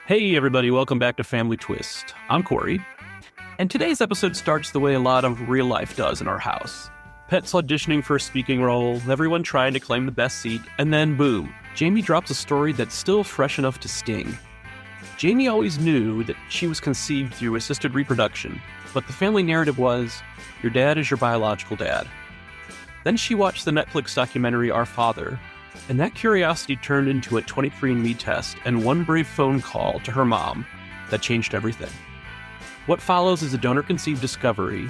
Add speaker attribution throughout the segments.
Speaker 1: Hey everybody, welcome back to Family Twist. I'm Corey, and today's episode starts the way a lot of real life does in our house. Pets auditioning for a speaking role, everyone trying to claim the best seat, and then boom, Jamie drops a story that's still fresh enough to sting. Jamie always knew that she was conceived through assisted reproduction, but the family narrative was, your dad is your biological dad. Then she watched the Netflix documentary Our Father, and that curiosity turned into a 23andMe test and one brave phone call to her mom that changed everything. What follows is a donor-conceived discovery,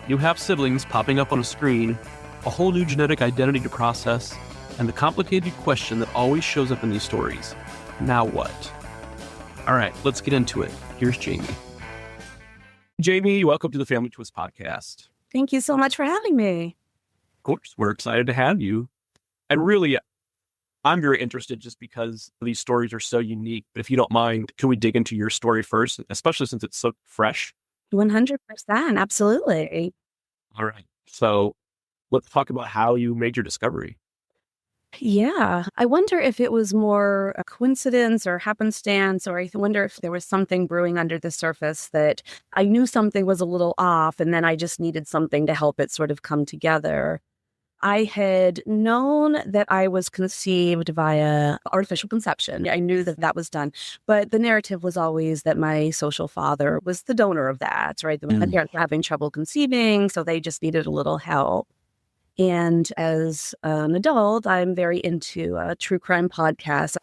Speaker 1: new half-siblings popping up on a screen, a whole new genetic identity to process, and the complicated question that always shows up in these stories. Now what? All right, let's get into it. Here's Jamie. Jamie, welcome to the Family Twist podcast.
Speaker 2: Thank you so much for having me.
Speaker 1: Of course, we're excited to have you. And really, I'm very interested just because these stories are so unique. But if you don't mind, can we dig into your story first, especially since it's so fresh?
Speaker 2: 100%. Absolutely.
Speaker 1: All right. So let's talk about how you made your discovery.
Speaker 2: Yeah. I wonder if it was more a coincidence or happenstance, or I wonder if there was something brewing under the surface that I knew something was a little off, and then I just needed something to help it sort of come together. I had known that I was conceived via artificial conception. I knew that that was done, but the narrative was always that my social father was the donor of that, right? My parents were having trouble conceiving, so they just needed a little help. And as an adult, I'm very into true crime podcasts.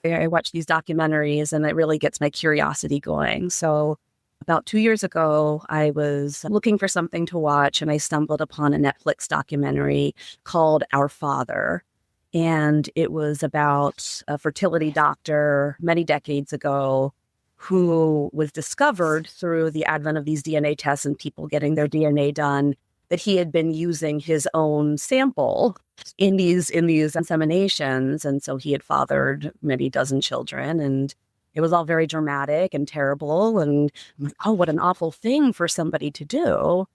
Speaker 2: I watch these documentaries, and it really gets my curiosity going. So about 2 years ago, I was looking for something to watch, and I stumbled upon a Netflix documentary called Our Father. And it was about a fertility doctor many decades ago who was discovered through the advent of these DNA tests and people getting their DNA done, that he had been using his own sample in these inseminations. And so he had fathered many dozen children, and it was all very dramatic and terrible. And I'm like, oh, what an awful thing for somebody to do.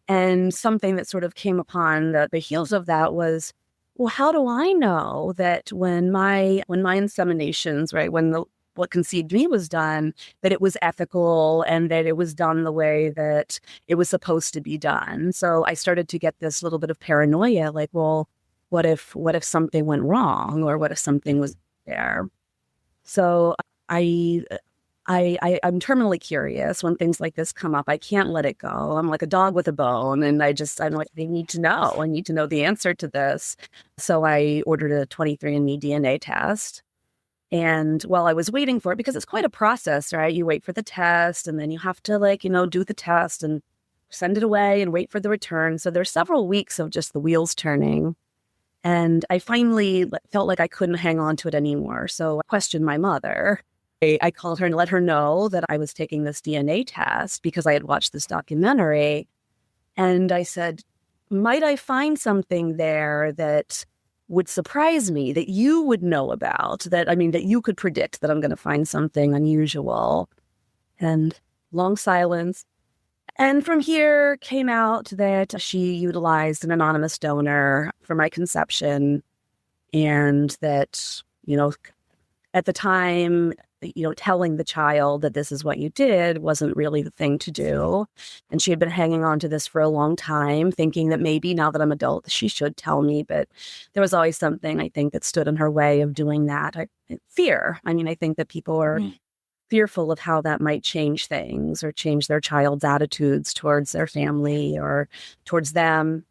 Speaker 2: And something that sort of came upon the heels of that was, well, how do I know that when my inseminations, right, what conceived me was done, that it was ethical and that it was done the way that it was supposed to be done? So I started to get this little bit of paranoia, like, well, what if something went wrong, or what if something was there? So I'm terminally curious when things like this come up. I can't let it go. I'm like a dog with a bone, and I'm like, they need to know. I need to know the answer to this. So I ordered a 23andMe DNA test. And while I was waiting for it, because it's quite a process, right? You wait for the test, and then you have to, do the test and send it away and wait for the return. So there's several weeks of just the wheels turning. And I finally felt like I couldn't hang on to it anymore. So I questioned my mother. I called her and let her know that I was taking this DNA test because I had watched this documentary. And I said, might I find something there that would surprise me, that you would know about, that you could predict that I'm going to find something unusual? And long silence. And from here came out that she utilized an anonymous donor for my conception, and that, at the time, telling the child that this is what you did wasn't really the thing to do. And she had been hanging on to this for a long time, thinking that maybe now that I'm adult, she should tell me. But there was always something, I think, that stood in her way of doing that. Fear. I think that people are fearful of how that might change things, or change their child's attitudes towards their family or towards them.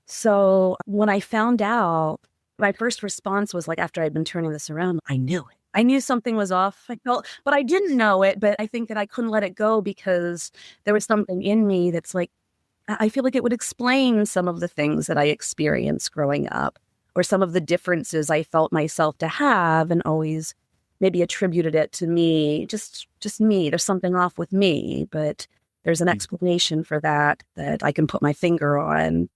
Speaker 2: So when I found out, my first response was, like, after I'd been turning this around, I knew it. I knew something was off. I felt, but I didn't know it. But I think that I couldn't let it go because there was something in me that's like, I feel like it would explain some of the things that I experienced growing up, or some of the differences I felt myself to have, and always maybe attributed it to me, just me. There's something off with me, but there's an explanation for that I can put my finger on.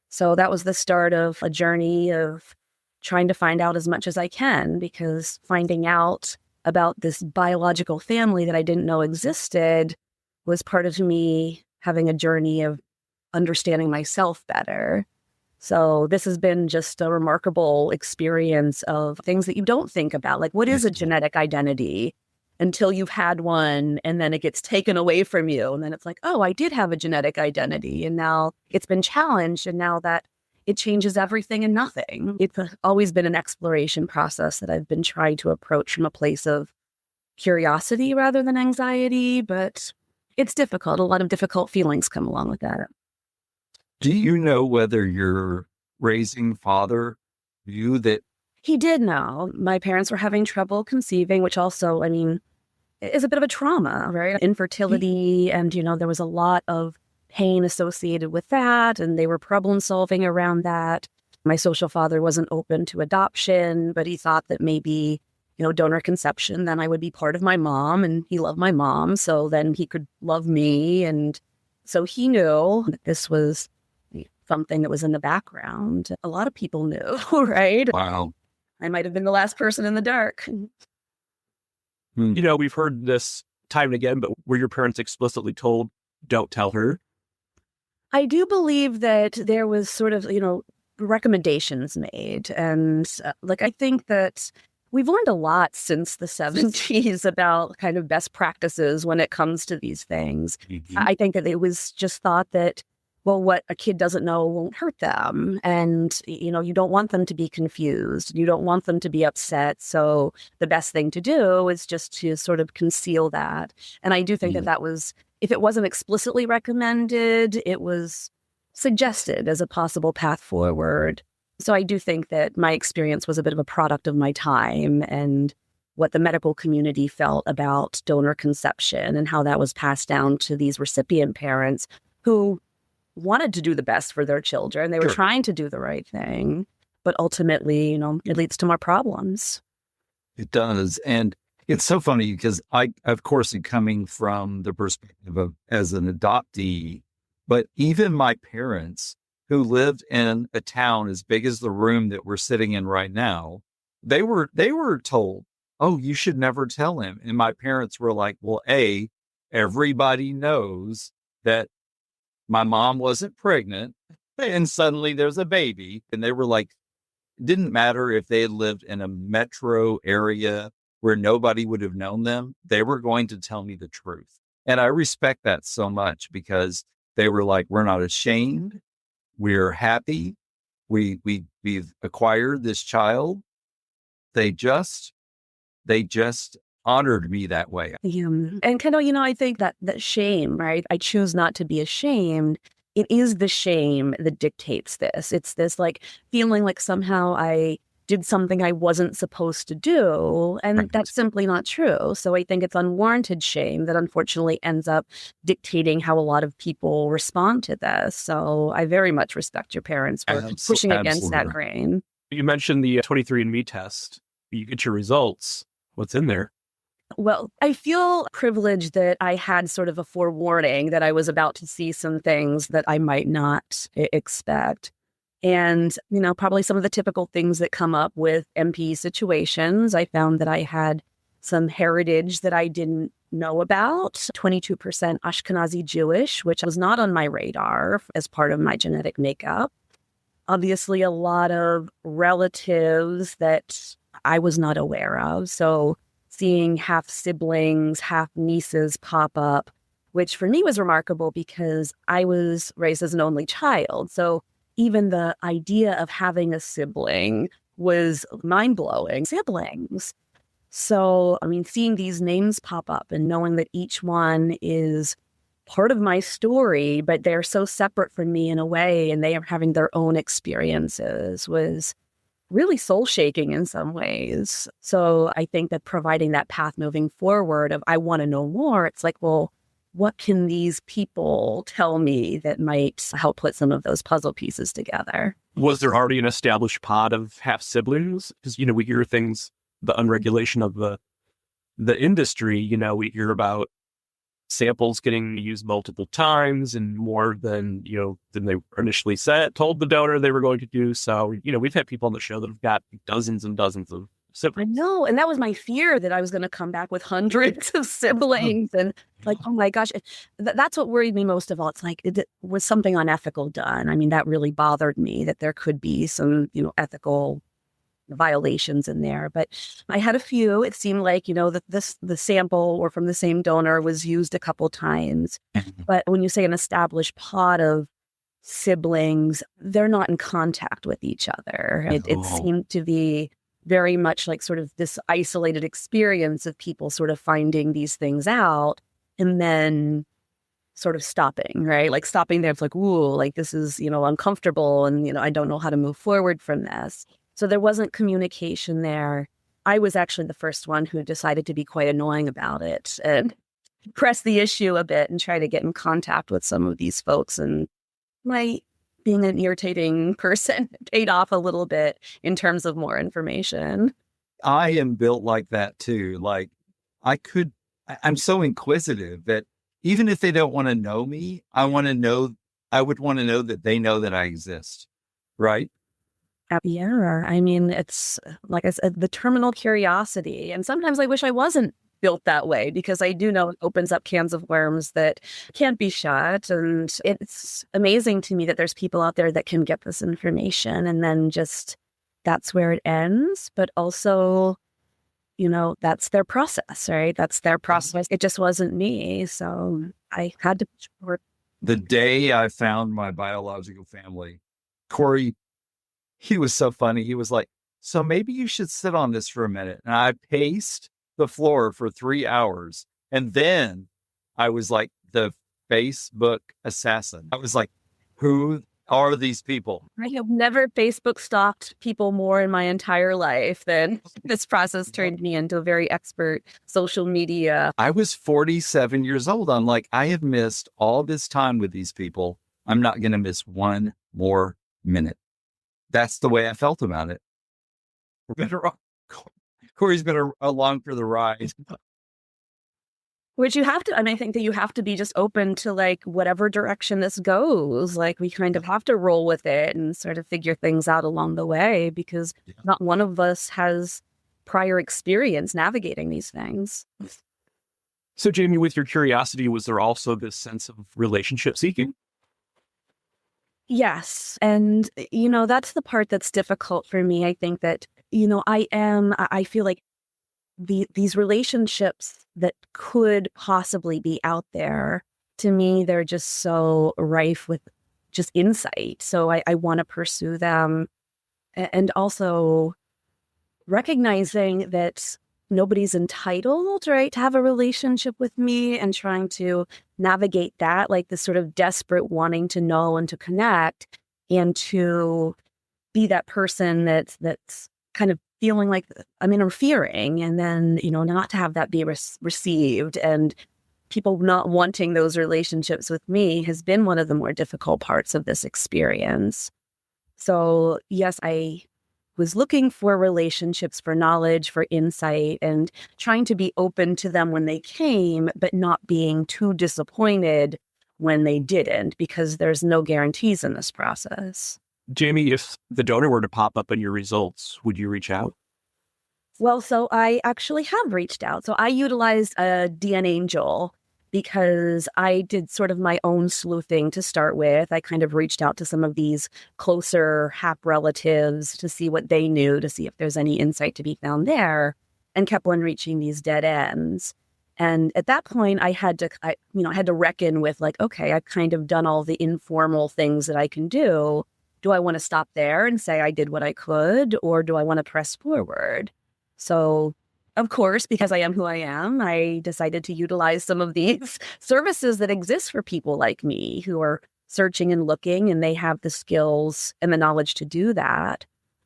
Speaker 2: So that was the start of a journey of trying to find out as much as I can, because finding out about this biological family that I didn't know existed was part of me having a journey of understanding myself better. So this has been just a remarkable experience of things that you don't think about. Like, what is a genetic identity? until you've had one, and then it gets taken away from you. And then it's like, oh, I did have a genetic identity, and now it's been challenged. And now that it changes everything and nothing. It's always been an exploration process that I've been trying to approach from a place of curiosity rather than anxiety, but it's difficult. A lot of difficult feelings come along with that.
Speaker 3: Do you know whether your raising father knew that?
Speaker 2: He did know. My parents were having trouble conceiving, which also, I mean, is a bit of a trauma, right? Infertility, and, there was a lot of pain associated with that, and they were problem solving around that. My social father wasn't open to adoption, but he thought that maybe, donor conception, then I would be part of my mom, and he loved my mom, so then he could love me. And so he knew that this was something that was in the background. A lot of people knew, right?
Speaker 3: Wow.
Speaker 2: I might have been the last person in the dark.
Speaker 1: We've heard this time and again, but were your parents explicitly told, don't tell her?
Speaker 2: I do believe that there was sort of, recommendations made. And I think that we've learned a lot since the 70s about kind of best practices when it comes to these things.
Speaker 3: Mm-hmm.
Speaker 2: I think that it was just thought that, well, what a kid doesn't know won't hurt them. And, you don't want them to be confused. You don't want them to be upset. So the best thing to do is just to sort of conceal that. And I do think that was, if it wasn't explicitly recommended, it was suggested as a possible path forward. So I do think that my experience was a bit of a product of my time and what the medical community felt about donor conception and how that was passed down to these recipient parents who wanted to do the best for their children. They were trying to do the right thing, but ultimately, it leads to more problems.
Speaker 3: It does. And it's so funny because I, of course, am coming from the perspective of as an adoptee, but even my parents who lived in a town as big as the room that we're sitting in right now, they were told, oh, you should never tell him. And my parents were like, well, everybody knows that my mom wasn't pregnant and suddenly there's a baby. And they were like, it didn't matter if they had lived in a metro area where nobody would have known them. They were going to tell me the truth. And I respect that so much because they were like, we're not ashamed. We're happy. We've acquired this child. They just honored me that way.
Speaker 2: Yeah. And I think that shame, right? I choose not to be ashamed. It is the shame that dictates this. It's this feeling like somehow I did something I wasn't supposed to do. And that's simply not true. So I think it's unwarranted shame that unfortunately ends up dictating how a lot of people respond to this. So I very much respect your parents for pushing against that grain.
Speaker 1: You mentioned the 23andMe test. You get your results. What's in there?
Speaker 2: Well, I feel privileged that I had sort of a forewarning that I was about to see some things that I might not expect. And, probably some of the typical things that come up with MP situations. I found that I had some heritage that I didn't know about, 22% Ashkenazi Jewish, which was not on my radar as part of my genetic makeup. Obviously, a lot of relatives that I was not aware of. So seeing half siblings, half nieces pop up, which for me was remarkable because I was raised as an only child. So even the idea of having a sibling was mind-blowing. Siblings. So, seeing these names pop up and knowing that each one is part of my story, but they're so separate from me in a way, and they are having their own experiences was really soul-shaking in some ways. So I think that providing that path moving forward of I want to know more, it's like, well, what can these people tell me that might help put some of those puzzle pieces together?
Speaker 1: Was there already an established pod of half siblings? Because, we hear things, the unregulation of the industry, we hear about samples getting used multiple times and more than they initially told the donor they were going to do. So, we've had people on the show that have got dozens and dozens of siblings.
Speaker 2: I know. And that was my fear, that I was going to come back with hundreds of siblings and oh my gosh, that's what worried me most of all. It's like, was something unethical done? That really bothered me, that there could be some, ethical violations in there. But I had a few. It seemed like, that the sample or from the same donor was used a couple times. But when you say an established pod of siblings, they're not in contact with each other. It seemed to be very much like sort of this isolated experience of people sort of finding these things out and then sort of stopping, right? Like stopping there. It's like, ooh, like this is, uncomfortable. And, I don't know how to move forward from this. So there wasn't communication there. I was actually the first one who decided to be quite annoying about it and press the issue a bit and try to get in contact with some of these folks. And my being an irritating person paid off a little bit in terms of more information.
Speaker 3: I am built like that too. Like I'm so inquisitive that even if they don't want to know me, I would want to know that they know that I exist. Right?
Speaker 2: Yeah. I mean, it's like I said, the terminal curiosity. And sometimes I wish I wasn't built that way because I do know it opens up cans of worms that can't be shut. And it's amazing to me that there's people out there that can get this information and then just that's where it ends. But also, that's their process, right? That's their process. It just wasn't me. So I had to push forward.
Speaker 3: The day I found my biological family, Corey, he was so funny. He was like, so maybe you should sit on this for a minute. And I paced the floor for 3 hours. And then I was like the Facebook assassin. I was like, who are these people?
Speaker 2: I have never Facebook stalked people more in my entire life than this process turned me into a very expert social media.
Speaker 3: I was 47 years old. I'm like, I have missed all this time with these people. I'm not going to miss one more minute. That's the way I felt about it. Corey's been along for the ride.
Speaker 2: Which you have to, and I think that you have to be just open to like whatever direction this goes. Like we kind of have to roll with it and sort of figure things out along the way because not one of us has prior experience navigating these things.
Speaker 1: So Jamie, with your curiosity, was there also this sense of relationship seeking?
Speaker 2: Yes. And, that's the part that's difficult for me. I think that, I feel like these relationships that could possibly be out there, to me, they're just so rife with just insight. So I want to pursue them. And also recognizing that nobody's entitled, right, to have a relationship with me and trying to navigate that, like this sort of desperate wanting to know and to connect and to be that person that's kind of feeling like I'm interfering and then, not to have that be received and people not wanting those relationships with me has been one of the more difficult parts of this experience. So yes, I was looking for relationships, for knowledge, for insight, and trying to be open to them when they came, but not being too disappointed when they didn't, because there's no guarantees in this process.
Speaker 1: Jamie, if the donor were to pop up in your results, would you reach out?
Speaker 2: Well, so I actually have reached out. So I utilized a DNA Angel because I did sort of my own sleuthing to start with. I kind of reached out to some of these closer HAP relatives to see what they knew, to see if there's any insight to be found there, and kept on reaching these dead ends. And at that point, I had to reckon with like, okay, I've kind of done all the informal things that I can do. Do I want to stop there and say I did what I could, or do I want to press forward? So, of course, because I am who I am, I decided to utilize some of these services that exist for people like me who are searching and looking, and they have the skills and the knowledge to do that.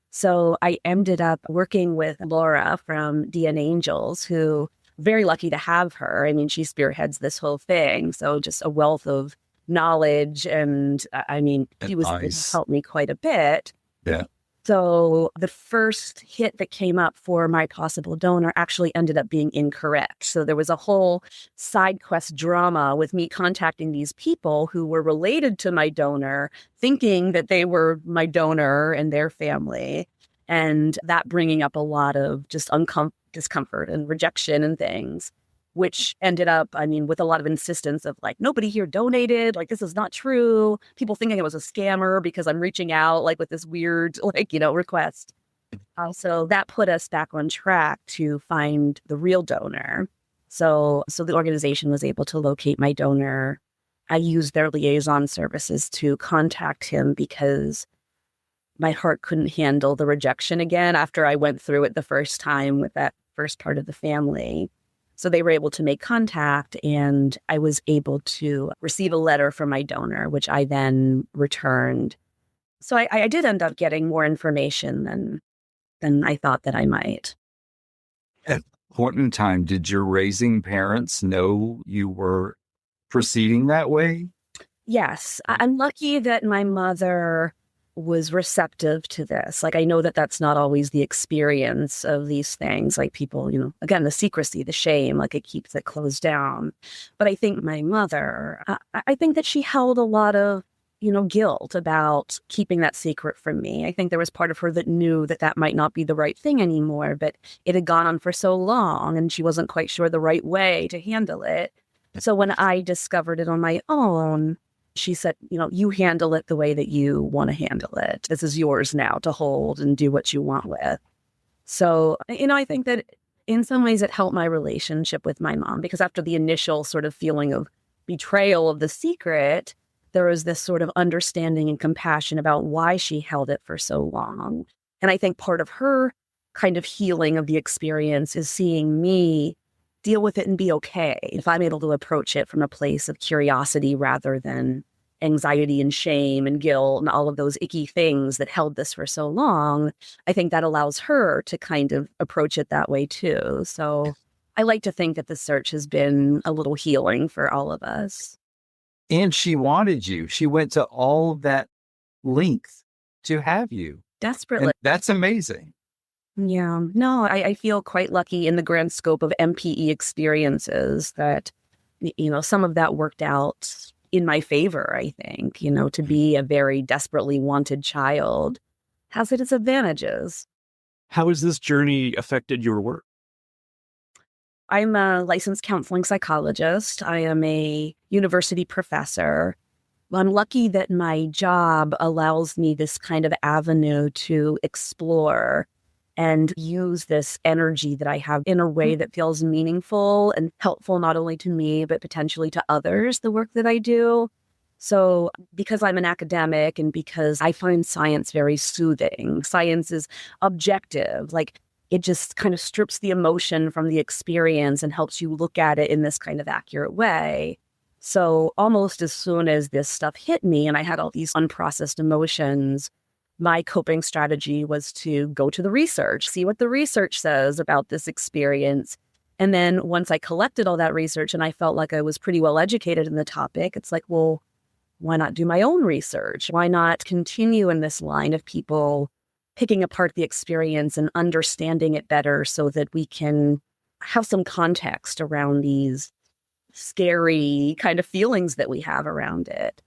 Speaker 2: So I ended up working with Laura from DNA Angels, who very lucky to have her. I mean, she spearheads this whole thing. So just a wealth of knowledge. And I mean, she was able to help me quite a bit.
Speaker 3: Yeah.
Speaker 2: So the first hit that came up for my possible donor actually ended up being incorrect. So there was a whole side quest drama with me contacting these people who were related to my donor, thinking that they were my donor and their family. And that bringing up a lot of just discomfort and rejection and things, which ended up, I mean, with a lot of insistence of like, nobody here donated, like, this is not true. People thinking I was a scammer because I'm reaching out like with this weird, request. Also, that put us back on track to find the real donor. So the organization was able to locate my donor. I used their liaison services to contact him because my heart couldn't handle the rejection again after I went through it the first time with that first part of the family. So they were able to make contact, and I was able to receive a letter from my donor, which I then returned. So I did end up getting more information than I thought that I might.
Speaker 3: At what point in time, did your raising parents know you were proceeding that way?
Speaker 2: Yes, I'm lucky that my mother was receptive to this. Like, I know that that's not always the experience of these things. Like, people, again, the secrecy, the shame, like it keeps it closed down. But I think my mother, I think that she held a lot of, guilt about keeping that secret from me. I think there was part of her that knew that that might not be the right thing anymore, but it had gone on for so long and she wasn't quite sure the right way to handle it. So when I discovered it on my own, she said, you handle it the way that you want to handle it. This is yours now to hold and do what you want with. So, I think that in some ways it helped my relationship with my mom, because after the initial sort of feeling of betrayal of the secret, there was this sort of understanding and compassion about why she held it for so long. And I think part of her kind of healing of the experience is seeing me deal with it and be okay. If I'm able to approach it from a place of curiosity rather than anxiety and shame and guilt and all of those icky things that held this for so long, I think that allows her to kind of approach it that way too. So I like to think that the search has been a little healing for all of us.
Speaker 3: And she wanted you. She went to all that length to have you.
Speaker 2: Desperately.
Speaker 3: And that's amazing.
Speaker 2: Yeah, no, I feel quite lucky in the grand scope of MPE experiences that, some of that worked out in my favor, I think. To be a very desperately wanted child has its advantages.
Speaker 1: How has this journey affected your work?
Speaker 2: I'm a licensed counseling psychologist. I am a university professor. I'm lucky that my job allows me this kind of avenue to explore and use this energy that I have in a way that feels meaningful and helpful, not only to me, but potentially to others, the work that I do. So because I'm an academic and because I find science very soothing, science is objective, like it just kind of strips the emotion from the experience and helps you look at it in this kind of accurate way. So almost as soon as this stuff hit me and I had all these unprocessed emotions, my coping strategy was to go to the research, see what the research says about this experience. And then once I collected all that research and I felt like I was pretty well educated in the topic, it's like, well, why not do my own research? Why not continue in this line of people picking apart the experience and understanding it better so that we can have some context around these scary kind of feelings that we have around it.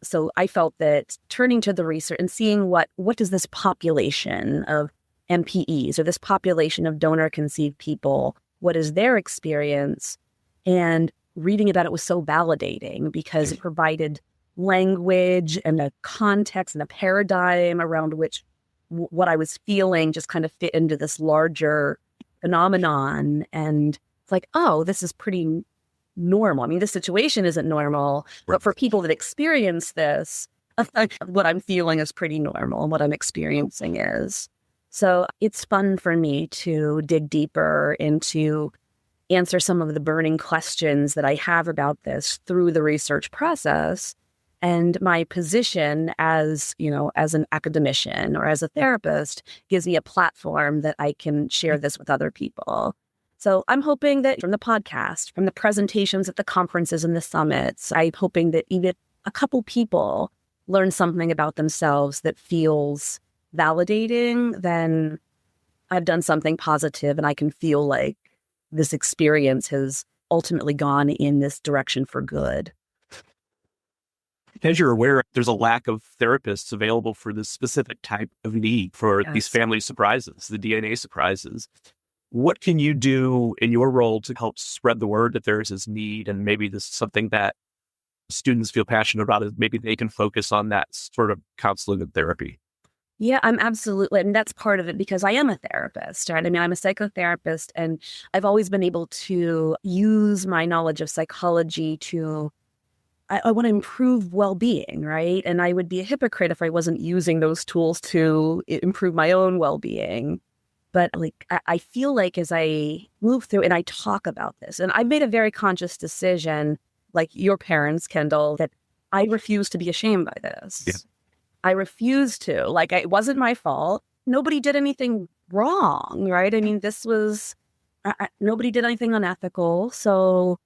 Speaker 2: So I felt that turning to the research and seeing what does this population of MPEs or this population of donor-conceived people, what is their experience? And reading about it was so validating because it provided language and a context and a paradigm around which what I was feeling just kind of fit into this larger phenomenon. And it's like, oh, this is pretty normal. I mean, this situation isn't normal, but for people that experience this, what I'm feeling is pretty normal and what I'm experiencing is. So it's fun for me to dig deeper into answer some of the burning questions that I have about this through the research process. And my position as, as an academician or as a therapist gives me a platform that I can share this with other people. So I'm hoping that from the podcast, from the presentations at the conferences and the summits, I'm hoping that even a couple people learn something about themselves that feels validating, then I've done something positive and I can feel like this experience has ultimately gone in this direction for good.
Speaker 1: As you're aware, there's a lack of therapists available for this specific type of need for these family surprises, the DNA surprises. What can you do in your role to help spread the word that there is this need, and maybe this is something that students feel passionate about, is maybe they can focus on that sort of counseling and therapy?
Speaker 2: Yeah, I'm absolutely. And that's part of it because I am a therapist, right? I mean, I'm a psychotherapist and I've always been able to use my knowledge of psychology to, I want to improve well-being, right? And I would be a hypocrite if I wasn't using those tools to improve my own well-being. But like, I feel like as I move through and I talk about this, and I made a very conscious decision, like your parents, Kendall, that I refuse to be ashamed by this.
Speaker 3: Yeah.
Speaker 2: I refuse to. Like, it wasn't my fault. Nobody did anything wrong, right? I mean, this was, nobody did anything unethical. So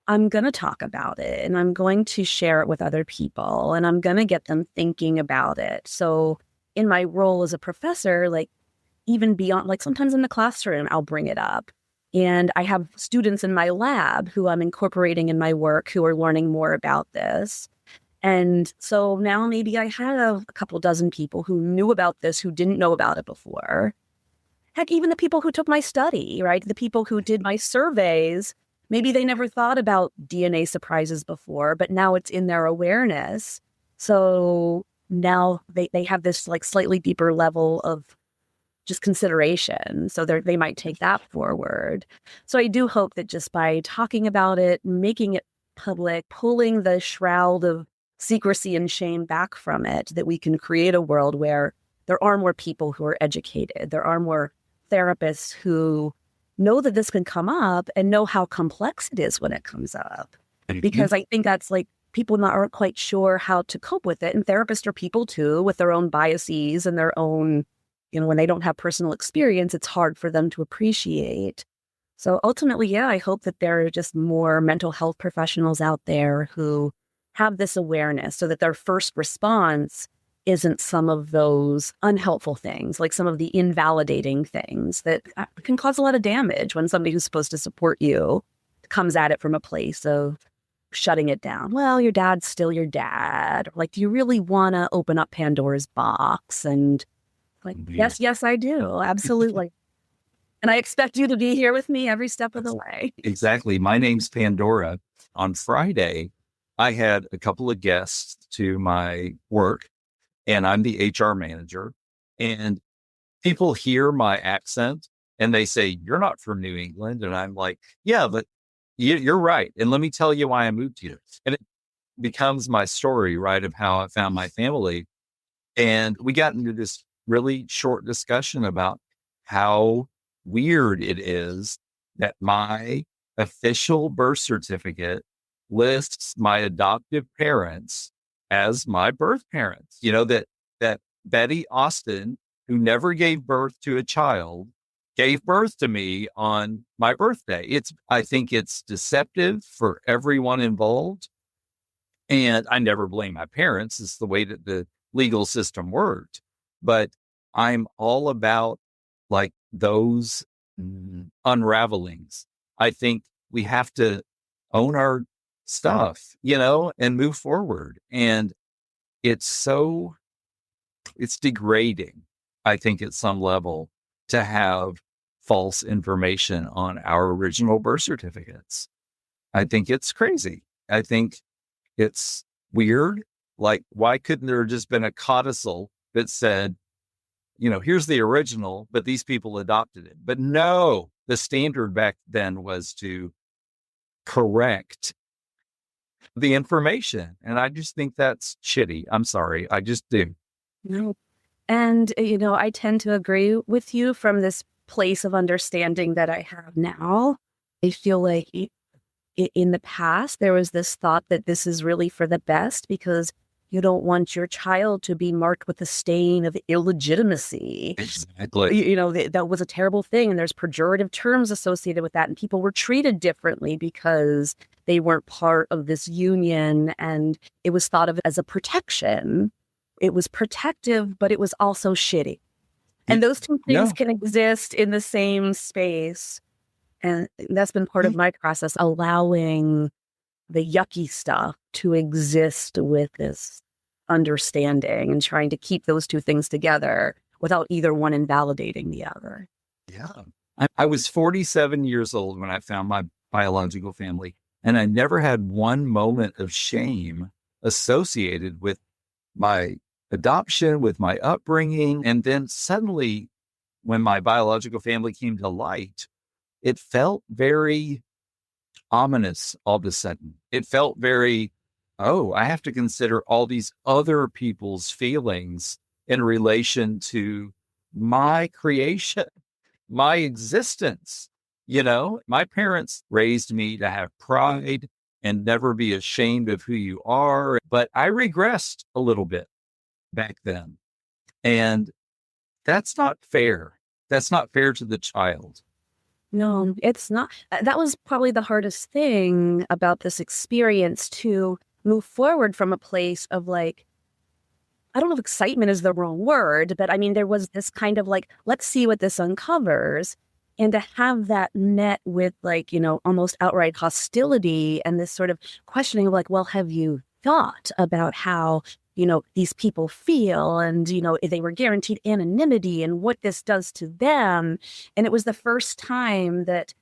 Speaker 2: I'm going to talk about it and I'm going to share it with other people and I'm going to get them thinking about it. So in my role as a professor, like even beyond, like sometimes in the classroom, I'll bring it up. And I have students in my lab who I'm incorporating in my work who are learning more about this. And so now maybe I have a couple dozen people who knew about this, who didn't know about it before. Heck, even the people who took my study, right? The people who did my surveys, maybe they never thought about DNA surprises before, but now it's in their awareness. So now they have this like slightly deeper level of just consideration. So they might take that forward. So I do hope that just by talking about it, making it public, pulling the shroud of secrecy and shame back from it, that we can create a world where there are more people who are educated. There are more therapists who know that this can come up and know how complex it is when it comes up. Because I think that's like people aren't quite sure how to cope with it. And therapists are people too, with their own biases and their own, when they don't have personal experience, it's hard for them to appreciate. So ultimately, yeah, I hope that there are just more mental health professionals out there who have this awareness so that their first response isn't some of those unhelpful things, like some of the invalidating things that can cause a lot of damage when somebody who's supposed to support you comes at it from a place of shutting it down. Well, your dad's still your dad. Like, do you really want to open up Pandora's box? And like, yes, I do. Absolutely. And I expect you to be here with me every step of the way.
Speaker 3: Exactly. My name's Pandora. On Friday, I had a couple of guests to my work, and I'm the HR manager. And people hear my accent and they say, "You're not from New England." And I'm like, "Yeah, but you're right. And let me tell you why I moved here." And it becomes my story, right, of how I found my family. And we got into this really short discussion about how weird it is that my official birth certificate lists my adoptive parents as my birth parents. That Betty Austin, who never gave birth to a child, gave birth to me on my birthday. I think it's deceptive for everyone involved. And I never blame my parents. It's the way that the legal system worked. But I'm all about like those unravelings. I think we have to own our stuff, and move forward. And it's degrading, I think, at some level to have false information on our original birth certificates. I think it's crazy. I think it's weird. Like, why couldn't there have just been a codicil that said, here's the original, but these people adopted it? But no, the standard back then was to correct the information. And I just think that's shitty. I'm sorry. I just do.
Speaker 2: No. And, I tend to agree with you from this place of understanding that I have now. I feel like in the past, there was this thought that this is really for the best because you don't want your child to be marked with a stain of illegitimacy.
Speaker 3: Exactly.
Speaker 2: That was a terrible thing. And there's pejorative terms associated with that. And people were treated differently because they weren't part of this union. And it was thought of as a protection. It was protective, but it was also shitty. And those two things can exist in the same space. And that's been part of my process, allowing the yucky stuff to exist with this understanding and trying to keep those two things together without either one invalidating the other.
Speaker 3: Yeah. I was 47 years old when I found my biological family, and I never had one moment of shame associated with my adoption, with my upbringing. And then suddenly, when my biological family came to light, it felt very ominous all of a sudden. It felt very, oh, I have to consider all these other people's feelings in relation to my creation, my existence. My parents raised me to have pride and never be ashamed of who you are. But I regressed a little bit back then. And that's not fair. That's not fair to the child.
Speaker 2: No, it's not. That was probably the hardest thing about this experience, to move forward from a place of like, I don't know if excitement is the wrong word, but I mean, there was this kind of like, let's see what this uncovers. And to have that met with like, almost outright hostility and this sort of questioning of like, well, have you thought about how, these people feel, and, they were guaranteed anonymity and what this does to them. And it was the first time that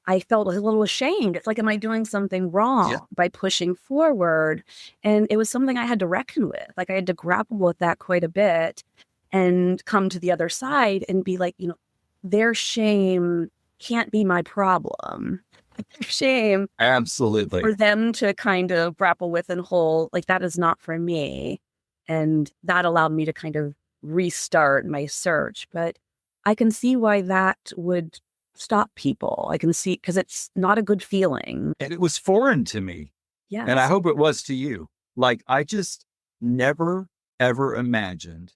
Speaker 2: I felt a little ashamed. It's like, am I doing something wrong by pushing forward? And it was something I had to reckon with. Like, I had to grapple with that quite a bit and come to the other side and be like, their shame can't be my problem. Their shame,
Speaker 3: absolutely,
Speaker 2: for them to kind of grapple with and hold, like, that is not for me. And that allowed me to kind of restart my search. But I can see why that would stop people. I can see, because it's not a good feeling.
Speaker 3: And it was foreign to me.
Speaker 2: Yes.
Speaker 3: And I hope it was to you. Like, I just never, ever imagined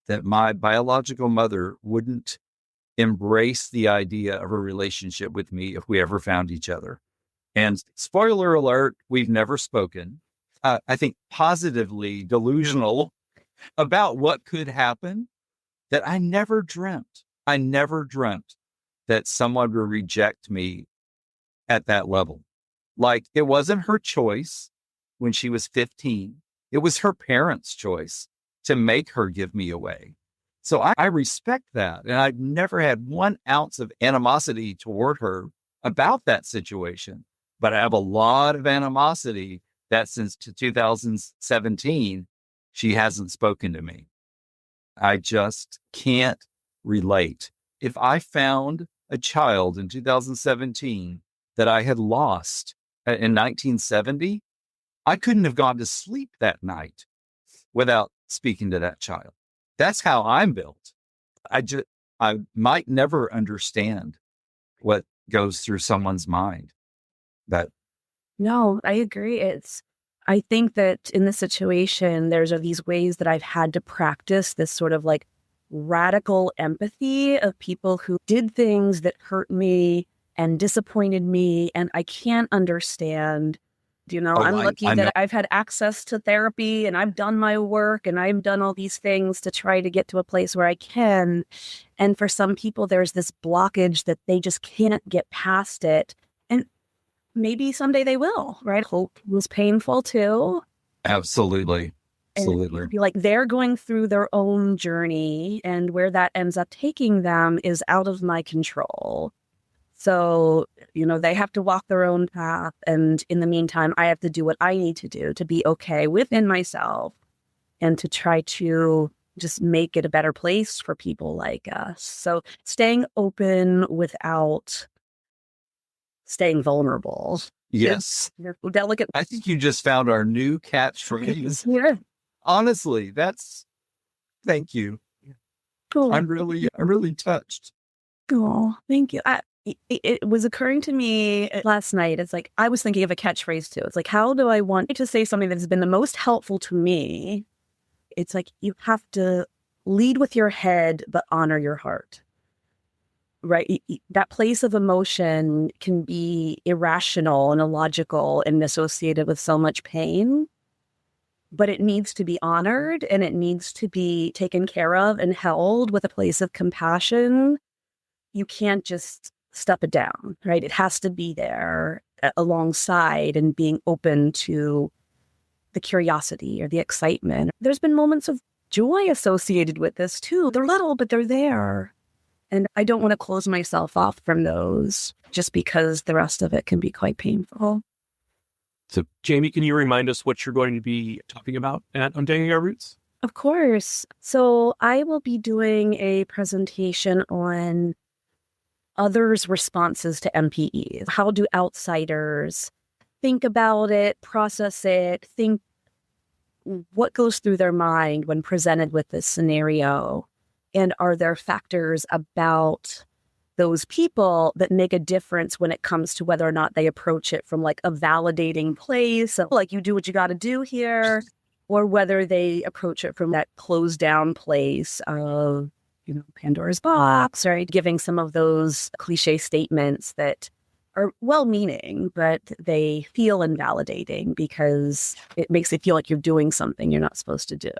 Speaker 3: that my biological mother wouldn't embrace the idea of a relationship with me if we ever found each other. And spoiler alert, we've never spoken. I think positively delusional about what could happen, that I never dreamt. I never dreamt that someone would reject me at that level. Like, it wasn't her choice when she was 15. It was her parents' choice to make her give me away. So I respect that. And I've never had 1 ounce of animosity toward her about that situation. But I have a lot of animosity that since 2017, she hasn't spoken to me. I just can't relate. If I found a child in 2017 that I had lost in 1970, I couldn't have gone to sleep that night without speaking to that child. That's how I'm built. I might never understand what goes through someone's mind. But
Speaker 2: no, I agree. I think that in this situation, there's these ways that I've had to practice this sort of like radical empathy of people who did things that hurt me and disappointed me. And I can't understand, I'm lucky that I've had access to therapy, and I've done my work, and I've done all these things to try to get to a place where I can. And for some people, there's this blockage that they just can't get past it. And maybe someday they will, right? Hope was painful too.
Speaker 3: Absolutely. Absolutely.
Speaker 2: And like, they're going through their own journey, and where that ends up taking them is out of my control. So, they have to walk their own path. And in the meantime, I have to do what I need to do to be okay within myself and to try to just make it a better place for people like us. So staying open without staying vulnerable.
Speaker 3: Yes.
Speaker 2: You're delicate.
Speaker 3: I think you just found our new catchphrase.
Speaker 2: Yeah.
Speaker 3: Honestly, thank you.
Speaker 2: Cool.
Speaker 3: I'm really touched.
Speaker 2: Oh, thank you. It was occurring to me last night. It's like, I was thinking of a catchphrase too. It's like, how do I want to say something that has been the most helpful to me? It's like, you have to lead with your head, but honor your heart. Right? That place of emotion can be irrational and illogical and associated with so much pain, but it needs to be honored, and it needs to be taken care of and held with a place of compassion. You can't just step it down, right? It has to be there alongside and being open to the curiosity or the excitement. There's been moments of joy associated with this too. They're little, but they're there. And I don't want to close myself off from those just because the rest of it can be quite painful.
Speaker 1: So, Jamie, can you remind us what you're going to be talking about at Undigging Our Roots?
Speaker 2: Of course. So I will be doing a presentation on others' responses to MPEs. How do outsiders think about it, process it, think what goes through their mind when presented with this scenario? And are there factors about those people that make a difference when it comes to whether or not they approach it from like a validating place of like, you do what you got to do here, or whether they approach it from that closed down place of, Pandora's box, right? Giving some of those cliche statements that are well-meaning, but they feel invalidating because it makes it feel like you're doing something you're not supposed to do.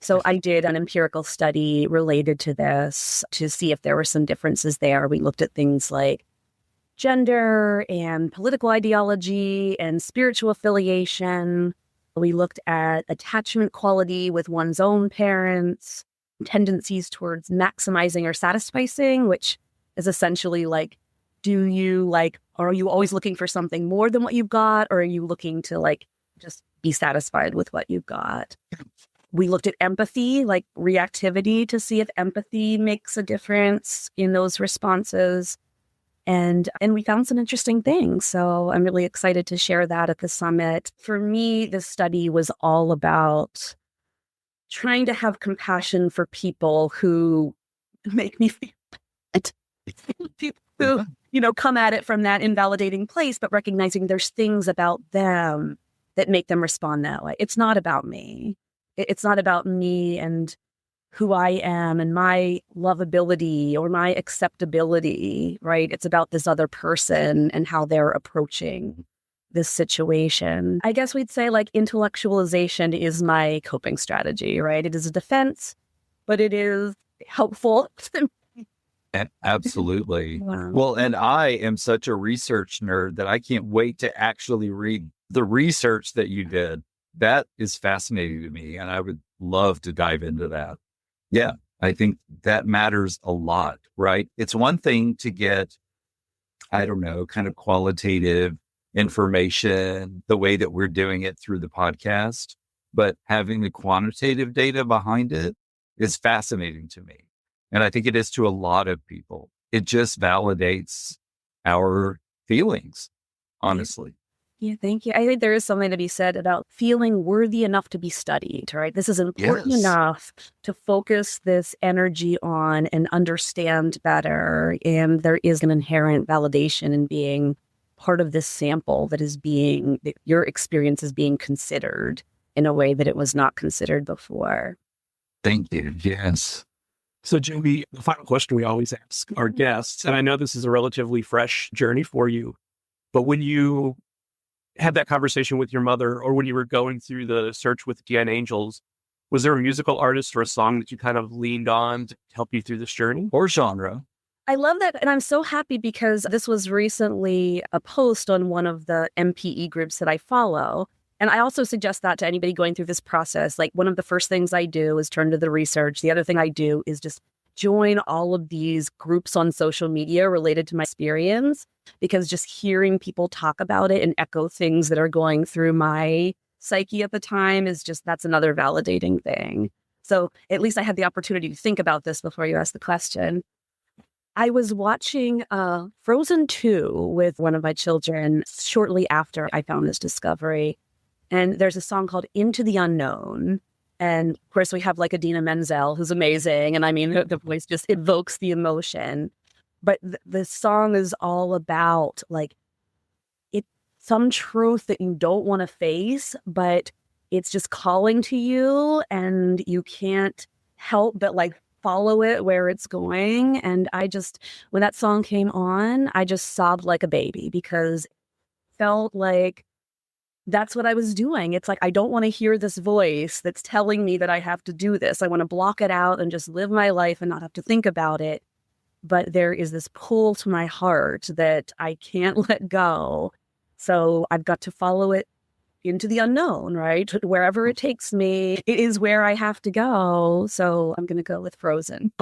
Speaker 2: So I did an empirical study related to this to see if there were some differences there. We looked at things like gender and political ideology and spiritual affiliation. We looked at attachment quality with one's own parents, tendencies towards maximizing or satisficing, which is essentially like, are you always looking for something more than what you've got? Or are you looking to like just be satisfied with what you've got? We looked at empathy, like reactivity, to see if empathy makes a difference in those responses. And we found some interesting things. So I'm really excited to share that at the summit. For me, this study was all about trying to have compassion for people who make me feel bad. People who, come at it from that invalidating place, but recognizing there's things about them that make them respond that way. It's not about me. It's not about me and who I am and my lovability or my acceptability, right? It's about this other person and how they're approaching this situation. I guess we'd say like intellectualization is my coping strategy, right? It is a defense, but it is helpful.
Speaker 3: Absolutely.
Speaker 2: Wow.
Speaker 3: Well, and I am such a research nerd that I can't wait to actually read the research that you did. That is fascinating to me, and I would love to dive into that. Yeah, I think that matters a lot, right? It's one thing to get, I don't know, kind of qualitative information, the way that we're doing it through the podcast, but having the quantitative data behind it is fascinating to me. And I think it is to a lot of people. It just validates our feelings, honestly.
Speaker 2: Yeah, thank you. I think there is something to be said about feeling worthy enough to be studied, right? This is important enough to focus this energy on and understand better. And there is an inherent validation in being part of this sample that your experience is being considered in a way that it was not considered before.
Speaker 3: Thank you. Yes.
Speaker 1: So, Joey, the final question we always ask our guests, and I know this is a relatively fresh journey for you, but when you had that conversation with your mother, or when you were going through the search with DN Angels, was there a musical artist or a song that you kind of leaned on to help you through this journey?
Speaker 3: Or genre?
Speaker 2: I love that. And I'm so happy because this was recently a post on one of the MPE groups that I follow. And I also suggest that to anybody going through this process. Like, one of the first things I do is turn to the research. The other thing I do is just join all of these groups on social media related to my experience, because just hearing people talk about it and echo things that are going through my psyche at the time that's another validating thing. So at least I had the opportunity to think about this before you asked the question. I was watching Frozen 2 with one of my children shortly after I found this discovery. And there's a song called Into the Unknown. And of course, we have like Idina Menzel, who's amazing. And I mean, the voice just evokes the emotion. But the song is all about like some truth that you don't want to face, but it's just calling to you and you can't help but like follow it where it's going. And when that song came on, I just sobbed like a baby because it felt like that's what I was doing. It's like, I don't want to hear this voice that's telling me that I have to do this. I want to block it out and just live my life and not have to think about it. But there is this pull to my heart that I can't let go. So I've got to follow it into the unknown, right? Wherever it takes me, it is where I have to go. So I'm going to go with Frozen.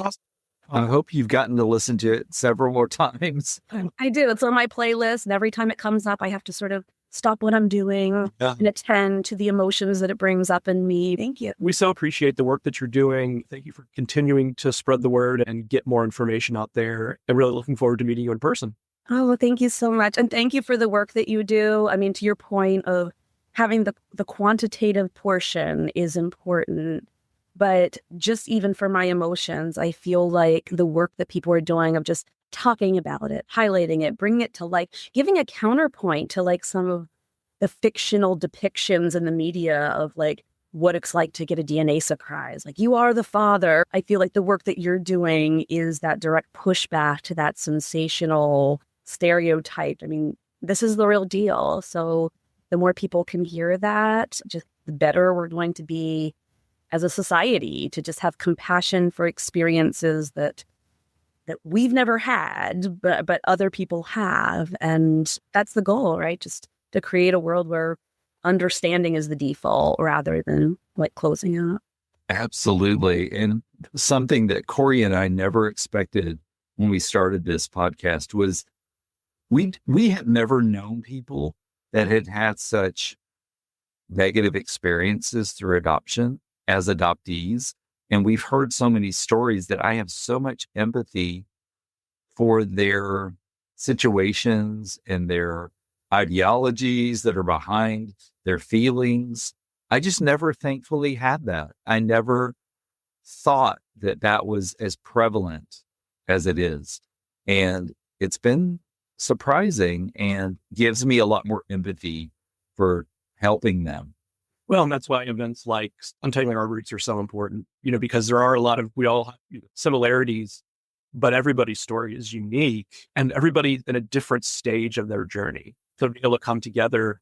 Speaker 3: I hope you've gotten to listen to it several more times.
Speaker 2: I do. It's on my playlist. And every time it comes up, I have to sort of stop what I'm doing
Speaker 1: Yeah.
Speaker 2: and attend to the emotions that it brings up in me. Thank you.
Speaker 1: We so appreciate the work that you're doing. Thank you for continuing to spread the word and get more information out there. I'm really looking forward to meeting you in person.
Speaker 2: Oh, well, thank you so much. And thank you for the work that you do. I mean, to your point of having the quantitative portion is important. But just even for my emotions, I feel like the work that people are doing of just talking about it, highlighting it, bringing it to life, giving a counterpoint to like some of the fictional depictions in the media of like what it's like to get a DNA surprise. Like, you are the father. I feel like the work that you're doing is that direct pushback to that sensational stereotype. I mean, this is the real deal. So the more people can hear that, just the better we're going to be as a society, to just have compassion for experiences that we've never had, but other people have. And that's the goal, right? Just to create a world where understanding is the default rather than like closing up.
Speaker 3: Absolutely. And something that Corey and I never expected when we started this podcast was we had never known people that had had such negative experiences through adoption as adoptees. And we've heard so many stories that I have so much empathy for their situations and their ideologies that are behind their feelings. I just never thankfully had that. I never thought that that was as prevalent as it is. And it's been surprising and gives me a lot more empathy for helping them.
Speaker 1: Well, and that's why events like Untangling Our Roots are so important, because there are a lot of, we all have similarities, but everybody's story is unique and everybody's in a different stage of their journey. So to be able to come together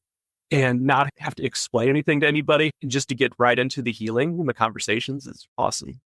Speaker 1: and not have to explain anything to anybody and just to get right into the healing and the conversations is awesome.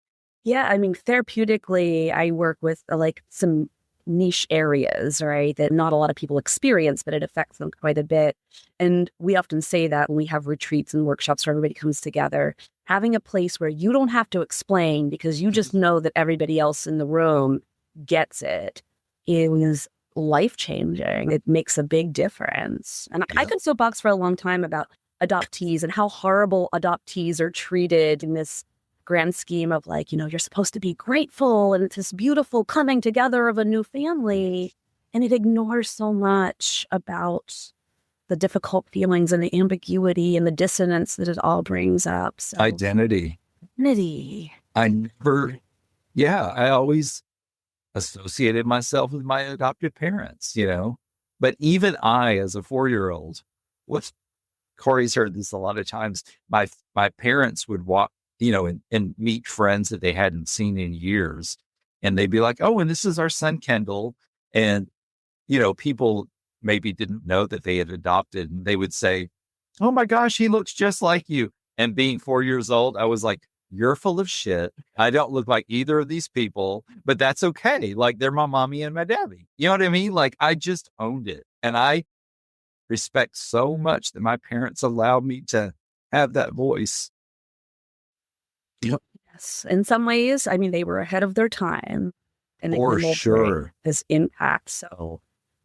Speaker 2: Yeah, I mean, therapeutically, I work with like some niche areas, right, that not a lot of people experience, but it affects them quite a bit. And we often say that when we have retreats and workshops where everybody comes together, having a place where you don't have to explain because you just know that everybody else in the room gets it is life-changing. It makes a big difference. And I could soapbox for a long time about adoptees and how horrible adoptees are treated in this grand scheme of like, you're supposed to be grateful and it's this beautiful coming together of a new family. And it ignores so much about the difficult feelings and the ambiguity and the dissonance that it all brings up. So,
Speaker 3: Identity. I always associated myself with my adopted parents, but even I, as a 4-year-old, Corey's heard this a lot of times, my parents would walk, and meet friends that they hadn't seen in years. And they'd be like, oh, and this is our son, Kendall. And, people maybe didn't know that they had adopted. And they would say, oh my gosh, he looks just like you. And being 4 years old, I was like, you're full of shit. I don't look like either of these people, but that's okay. Like, they're my mommy and my daddy. You know what I mean? Like, I just owned it. And I respect so much that my parents allowed me to have that voice.
Speaker 2: Yep. Yes. In some ways, I mean, they were ahead of their time. And
Speaker 3: for sure.
Speaker 2: This impact. So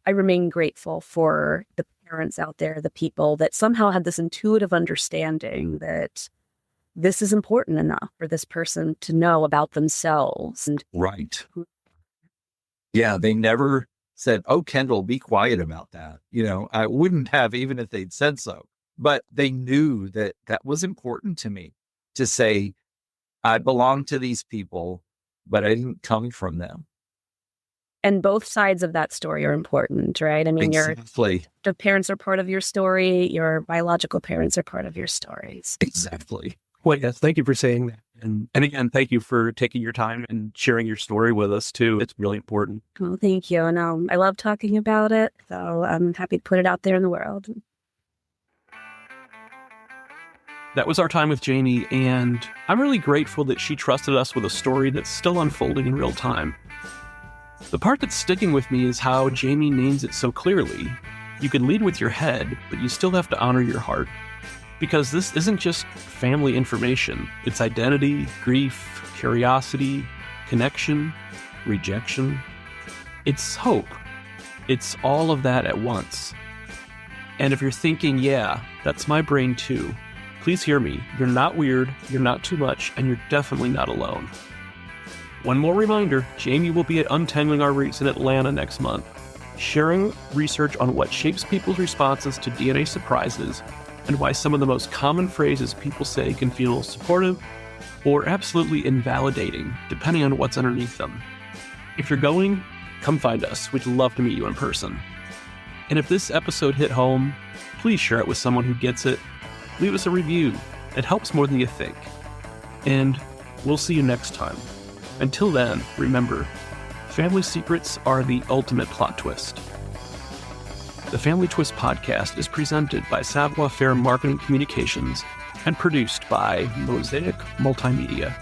Speaker 2: I remain grateful for the parents out there, the people that somehow had this intuitive understanding that this is important enough for this person to know about themselves.
Speaker 3: Right. Yeah, they never said, oh, Kendall, be quiet about that. I wouldn't have, even if they'd said so. But they knew that that was important to me to say, I belong to these people, but I didn't come from them.
Speaker 2: And both sides of that story are important, right? I mean,
Speaker 3: exactly.
Speaker 2: Your parents are part of your story. Your biological parents are part of your stories.
Speaker 3: Exactly.
Speaker 1: Well, yes, thank you for saying that. And again, thank you for taking your time and sharing your story with us too. It's really important.
Speaker 2: Well, thank you. And I love talking about it. So I'm happy to put it out there in the world.
Speaker 1: That was our time with Jamie, and I'm really grateful that she trusted us with a story that's still unfolding in real time. The part that's sticking with me is how Jamie names it so clearly. You can lead with your head, but you still have to honor your heart. Because this isn't just family information. It's identity, grief, curiosity, connection, rejection. It's hope. It's all of that at once. And if you're thinking, yeah, that's my brain too, please hear me. You're not weird, you're not too much, and you're definitely not alone. One more reminder, Jamie will be at Untangling Our Roots in Atlanta next month, sharing research on what shapes people's responses to DNA surprises and why some of the most common phrases people say can feel supportive or absolutely invalidating, depending on what's underneath them. If you're going, come find us. We'd love to meet you in person. And if this episode hit home, please share it with someone who gets it. Leave us a review. It helps more than you think. And we'll see you next time. Until then, remember, family secrets are the ultimate plot twist. The Family Twist podcast is presented by Savoir Faire Marketing Communications and produced by Mosaic Multimedia.